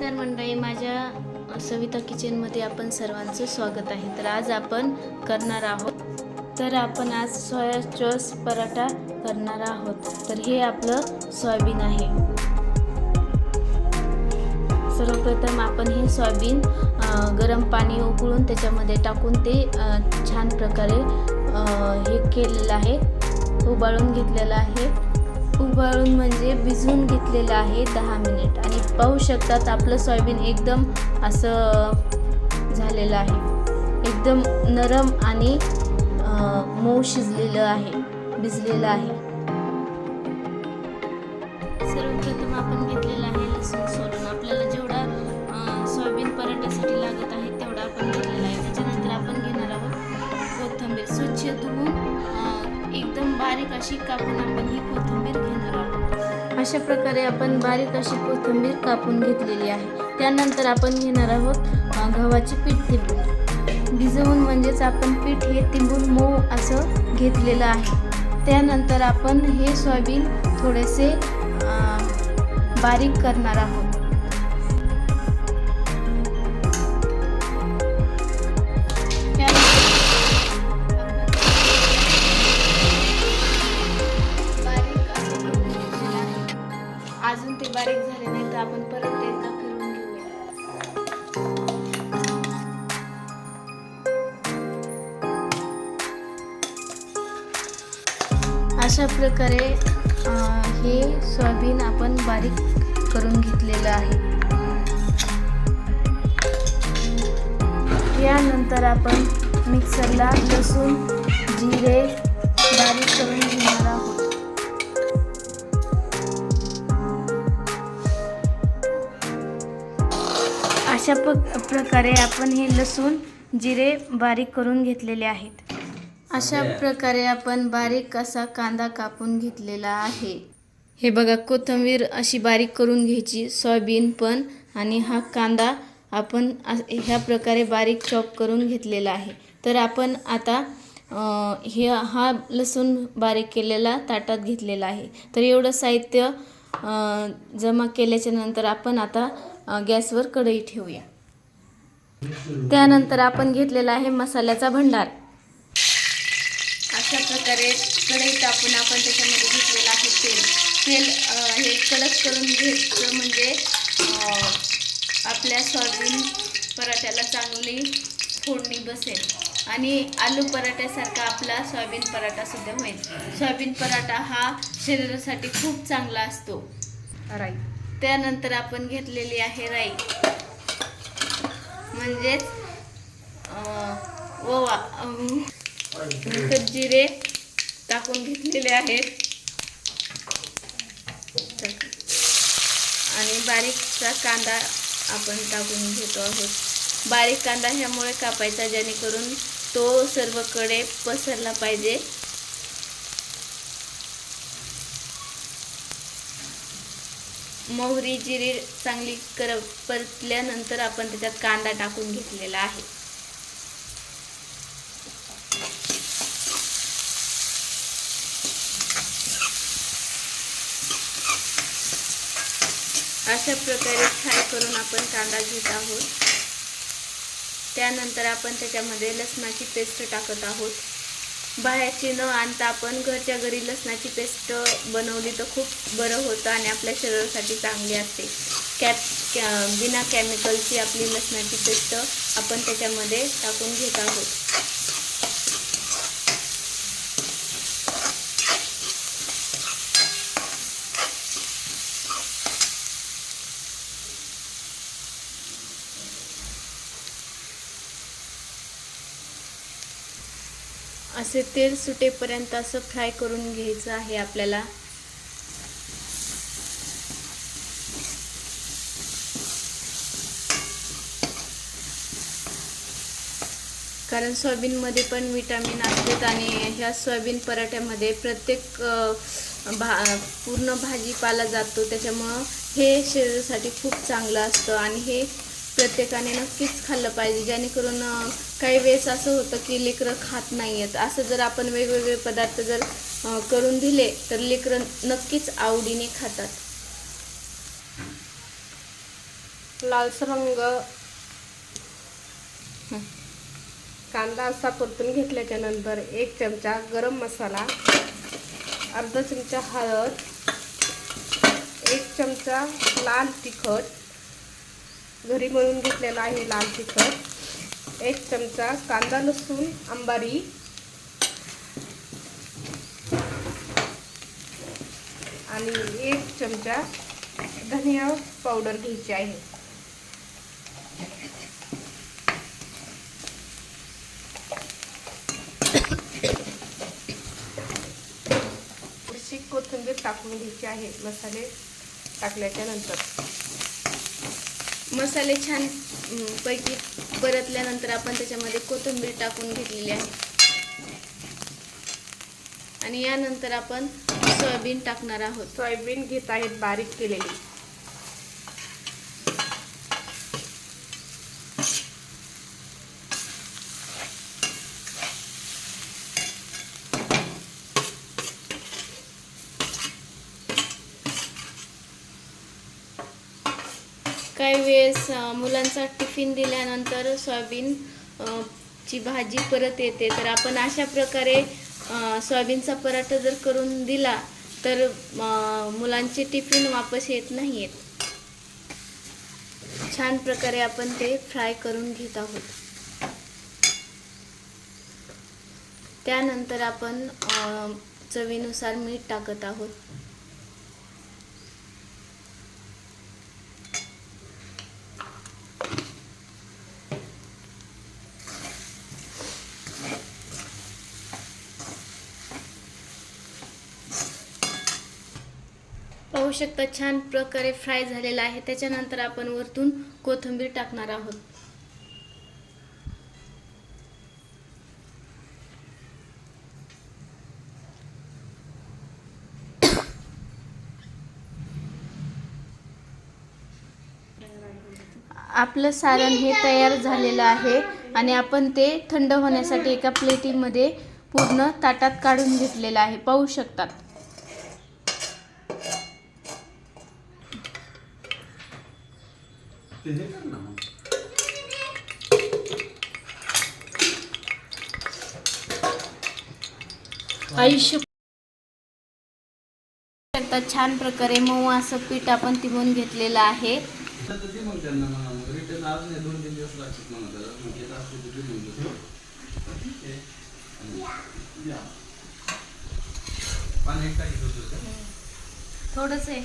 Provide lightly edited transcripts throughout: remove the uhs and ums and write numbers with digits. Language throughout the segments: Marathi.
नमस्कार मंडळी, माझ्या सविता किचनमध्ये आपण सर्वांचं स्वागत आहे। तर आज आपण करणार आहोत आज सोया चॉस पराठा करणार आहोत। तर हे आपलं सोयाबीन आहे। सर्वप्रथम आपण हे सोयाबीन गरम पाणी उकळून त्याच्यामध्ये टाकून ते छान प्रकारे हे केलेलं आहे, उबाळून घेतलेलं आहे। उबाळून म्हणजे भिजवून घेतलेलं आहे 10 मिनिट। आणि पाहू शकतात आपलं सोयाबीन एकदम असं झालेलं आहे, एकदम नरम आणि मऊ शिजलेलं आहे, भिजलेलं आहे। सर्वप्रथम आपण घेतलेला आहे लसूण सोलून। आपल्याला जेवढा सोयाबीन पराठ्यासाठी लागत आहे तेवढा आपण घेतलेला आहे। त्याच्यानंतर आपण घेणार आहोत कोथिंबीर, स्वच्छ धुवून एकदम बारीक अशी कापून आपण ही कोथिंबीर घेणार आहोत। अशा प्रकारे आपण बारीक अशी कोथिंबीर कापून घेतलेली आहे। त्यानंतर आपण घेणार आहोत गव्हाचे पीठ भिजवून, म्हणजेच आपण पीठ हे तिंबून मऊ असं घेतलेलं आहे। त्यानंतर आपण हे सोयाबीन थोडेसे बारीक करणार आहोत। अजून ते बारीक झाले नाही तर आपण परत एकदा फिरवून घेऊया। अशा प्रकारे हे सोयाबीन आपण बारीक करून घेतलेलं आहे। यानंतर आपण मिक्सरला लसूण जिरे बारीक करून घेणार आहोत। अशा प्रकारे आपण हे लसूण जिरे बारीक करून घेतलेले आहेत। अशा प्रकारे आपण बारीक असा कांदा कापून घेतलेला आहे। हे बघा, कोथिंबीर अशी बारीक करून घ्यायची, सोयाबीन पण, आणि हा कांदा आपण ह्या प्रकारे बारीक चॉप करून घेतलेला आहे। तर आपण आता हा लसूण बारीक केलेला ताटात घेतलेला आहे। तर एवढं साहित्य जमा केल्याच्या नंतर आपण आता गॅसवर कढई ठेवूया। त्यानंतर आपण घेतलेला आहे मसाल्याचा भंडार। अशा प्रकारे कढई टाकून आपण त्याच्यामध्ये घेतलेलं आहे तेल हे कडक करून घ्यायचं, म्हणजे आपल्या सोयाबीन पराठ्याला चांगली फोडणी बसेल आणि आलू पराठ्यासारखा आपला सोयाबीन पराठा सुद्धा होईल। सोयाबीन पराठा हा शरीरासाठी खूप चांगला असतो। राई, त्यानंतर आपण घेतलेली आहे राई, म्हणजेच ओवा। नंतर जिरे टाकून घेतलेले आहेत आणि बारीकचा कांदा आपण टाकून घेतो आहोत। बारीक कांदा ह्यामुळे कापायचा जेणेकरून तो सर्वकडे पसरला पाहिजे। मोहरी जिरे चांगली परतल्यानंतर आपण त्याच्यात कांदा टाकून घेतलेला आहे। अशा प्रकारे फ्राय करून आपण कांदा घेत आहोत। त्यानंतर आपण त्याच्यामध्ये लसणाची पेस्ट टाकत आहोत। बाहेरची न आणता आपण घरच्या घरी लसणाची पेस्ट बनवली तर खूप बरं होतं आणि आपल्या शरीरासाठी चांगली असते। बिना केमिकलची आपली लसणाची पेस्ट आपण त्याच्यामध्ये टाकून घेत आहोत। असे तेल सुटेपर्यंत असं फ्राय करून घ्यायचं आहे आपल्याला। कारण सोयाबीनमध्ये पण विटॅमिन असतात आणि ह्या सोयाबीन पराठ्यामध्ये प्रत्येक पूर्ण भाजीपाला जातो, त्याच्यामुळं हे शरीरासाठी खूप चांगलं असतं आणि हे प्रत्येकाने नक्कीच खाल्लं पाहिजे। जेणेकरून काही वेळेस असं होतं की लेकरं खात नाही आहेत, असं जर आपण वेगवेगळे पदार्थ जर करून दिले तर लेकरं नक्कीच आवडीने खातात। लालसर रंग कांदा असा परतून घेतल्याच्या नंतर 1 चमचा गरम मसाला, अर्धा चमचा हळद, 1 चमचा लाल तिखट, घरी बनवून घेतलेला आहे लाल तिखट, 1 चमचा कांदा लसूण अंबारी, आणि 1 चमचा धनिया पावडर घ्यायची आहे. थोडीशी कोथिंबीर टाकून घ्यायची आहे मसाले टाकल्याच्या नंतर. मसाले छान पैकी परतल्यानंतर आपण त्याच्यामध्ये कोथिंबीर टाकून घेतलेली आहे आणि यानंतर आपण सोयाबीन टाकणार आहोत. सोयाबीन घेत आहेत बारीक केलेली. काही वेळेस मुलांचा टिफिन दिल्यानंतर सोयाबीन ची भाजी परत येते, तर आपण अशा प्रकारे सोयाबीनचा पराठा जर करून दिला तर मुलांचे टिफिन वापस येत नाहीत. छान प्रकारे आपण ते फ्राय करून घेत आहोत. त्यानंतर आपण चवीनुसार मीठ टाकत आहोत. पाहू शकता छान प्रकारे फ्राय झालेला आहे. त्याच्यानंतर आपण वरतून कोथिंबीर टाकणार आहोत. आपलं सारण हे तयार झालेलं आहे आणि आपण ते थंड होण्यासाठी एका प्लेटीमध्ये पूर्ण ताटात काढून घेतलेलं आहे. पाहू शकतात. आयुष्य छान प्रकारे मऊ असं पीठ आपण तिबून घेतलेलं आहे. थोडंच आहे.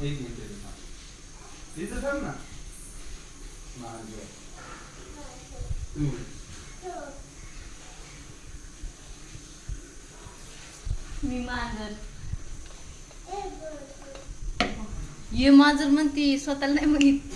एक मिनिट इथं थांब ना. मी मांजर ये मांजर म्हणती, स्वतःला नाही म्हणत.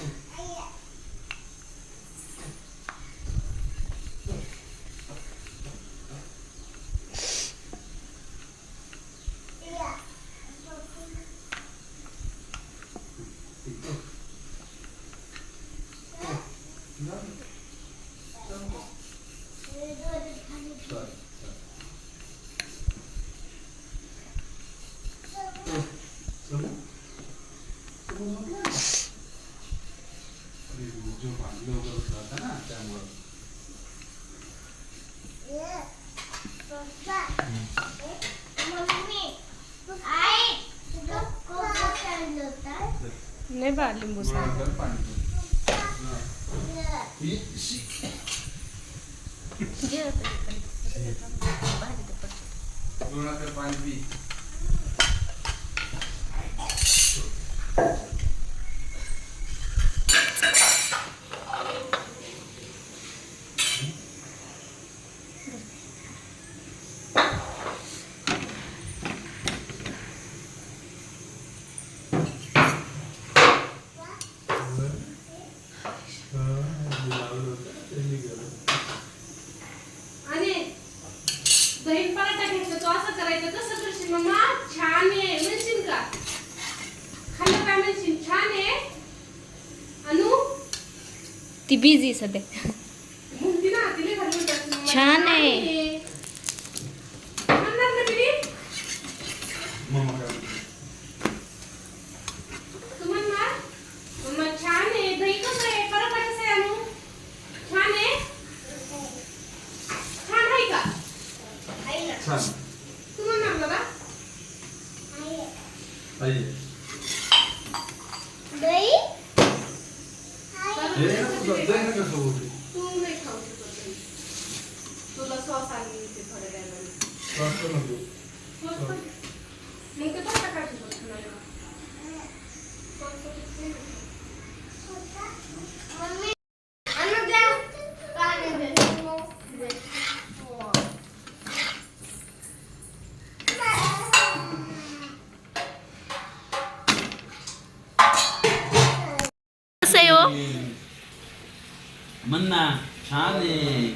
जो भांडलं वगैरे होता ना त्यामुळं. नाही बा लिंबू सांग. पाणी लावलं होतं. आणि दही पराठा घ्यायचा तो असं करायचं. कसं करशील मम्मा? छान आहे म्हणशील का? खाल्लं काय म्हणशील? छान आहे. अनु ती बिझी सध्या. म्हणती ना तिला घालून म्हणतात मम्मा, छान आहे. म्हणणार ना बिली? तू म्हणणार मम्मा छान आहे. दही कसं आहे? पराठा कसा आहे अनु? छान आहे. छान आहे का? छान तू म्हणणार बाबा? आई दही हे ना तुझं दही नका खाऊ ते. तू नाही खाऊ शकत दही. तुला सॉस आणि ते थोड्या वेळाने. जास्त नको. सॉस पण? मग ते पराठा काय शिकवत खाणारे? सॉस पण नाही खाऊ. मम्मी अनु द्या. काय नाही दे. कसं आहे हो? म्हण ना छान आहे.